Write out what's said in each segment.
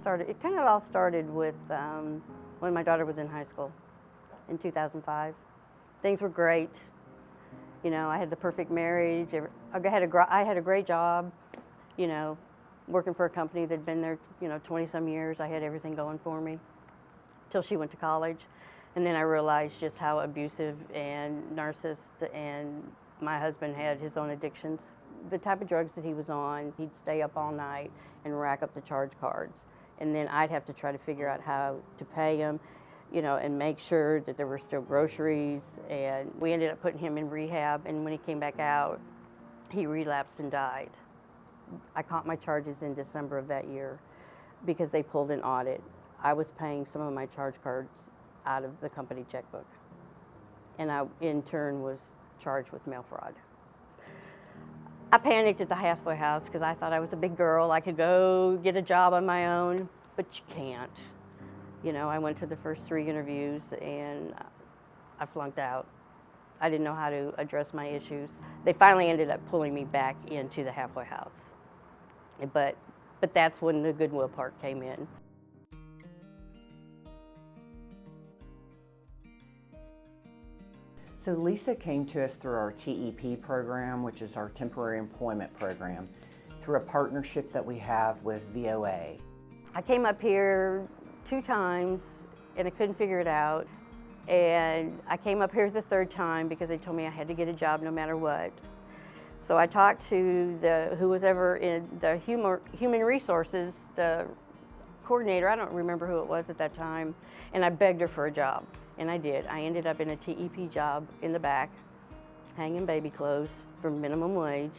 It kind of all started with when my daughter was in high school in 2005. Things were great. You know, I had the perfect marriage. I had a great job, you know, working for a company that'd been there, you know, 20-some years. I had everything going for me till she went to college. And then I realized just how abusive and narcissist and my husband had his own addictions. The type of drugs that he was on, he'd stay up all night and rack up the charge cards. And then I'd have to try to figure out how to pay him, you know, and make sure that there were still groceries. And we ended up putting him in rehab. And when he came back out, he relapsed and died. I caught my charges in December of that year because they pulled an audit. I was paying some of my charge cards out of the company checkbook. And I, in turn, was charged with mail fraud. I panicked at the halfway house because I thought I was a big girl. I could go get a job on my own, but you can't. You know, I went to the first 3 interviews and I flunked out. I didn't know how to address my issues. They finally ended up pulling me back into the halfway house. But that's when the Goodwill part came in. So Lisa came to us through our TEP program, which is our temporary employment program, through a partnership that we have with VOA. I came up here 2 times and I couldn't figure it out. And I came up here the 3rd time because they told me I had to get a job no matter what. So I talked to who was ever in the human resources, the coordinator, I don't remember who it was at that time, and I begged her for a job. And I did. I ended up in a TEP job in the back, hanging baby clothes for minimum wage.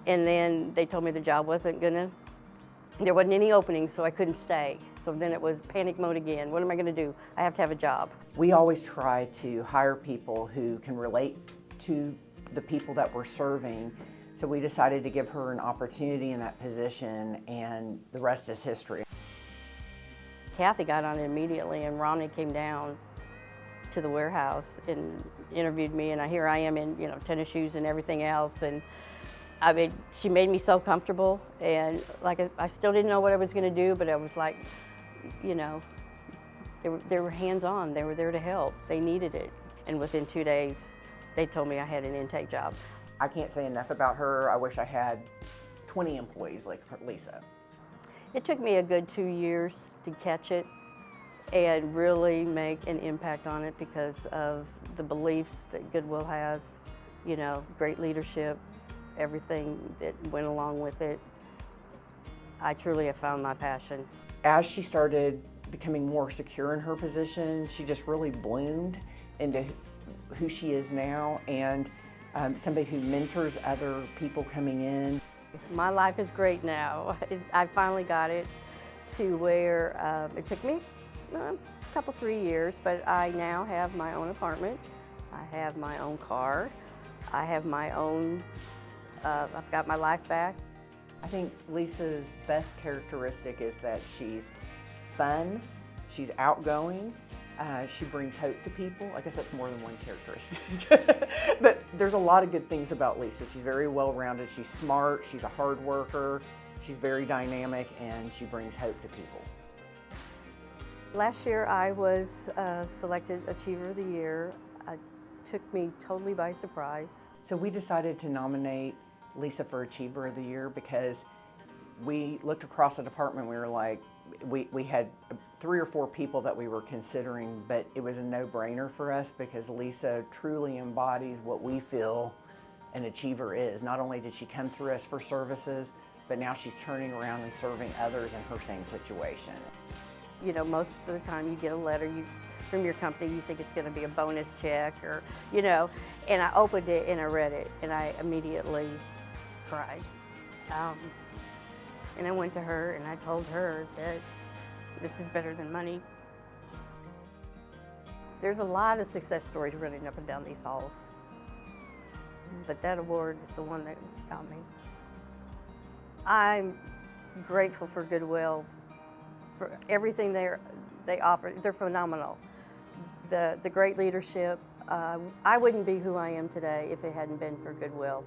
And then they told me the job there wasn't any openings, so I couldn't stay. So then it was panic mode again. What am I gonna do? I have to have a job. We always try to hire people who can relate to the people that we're serving. So we decided to give her an opportunity in that position, and the rest is history. Kathy got on it immediately, and Ronnie came down to the warehouse and interviewed me, and here I am in, you know, tennis shoes and everything else. And I mean, she made me so comfortable, and like I still didn't know what I was going to do, but I was like, you know, they were hands-on. They were there to help. They needed it. And within 2 days, they told me I had an intake job. I can't say enough about her. I wish I had 20 employees like Lisa. It took me a good 2 years to catch it and really make an impact on it because of the beliefs that Goodwill has, you know, great leadership, everything that went along with it. I truly have found my passion. As she started becoming more secure in her position, she just really bloomed into who she is now, and somebody who mentors other people coming in. My life is great now. I finally got it to where it took me a couple, 3 years, but I now have my own apartment. I have my own car. I have my own, I've got my life back. I think Lisa's best characteristic is that she's fun, she's outgoing, she brings hope to people. I guess that's more than one characteristic. But there's a lot of good things about Lisa. She's very well-rounded, she's smart, she's a hard worker, she's very dynamic, and she brings hope to people. Last year I was selected Achiever of the Year. It took me totally by surprise. So we decided to nominate Lisa for Achiever of the Year because we looked across the department. We were like, we had 3 or 4 people that we were considering, but it was a no-brainer for us because Lisa truly embodies what we feel an achiever is. Not only did she come through us for services, but now she's turning around and serving others in her same situation. You know, most of the time you get a letter from your company, you think it's going to be a bonus check or, you know, and I opened it and I read it and I immediately cried. And I went to her and I told her that this is better than money. There's a lot of success stories running up and down these halls, but that award is the one that got me. I'm grateful for Goodwill, for everything they offer. They're phenomenal. The great leadership. I wouldn't be who I am today if it hadn't been for Goodwill.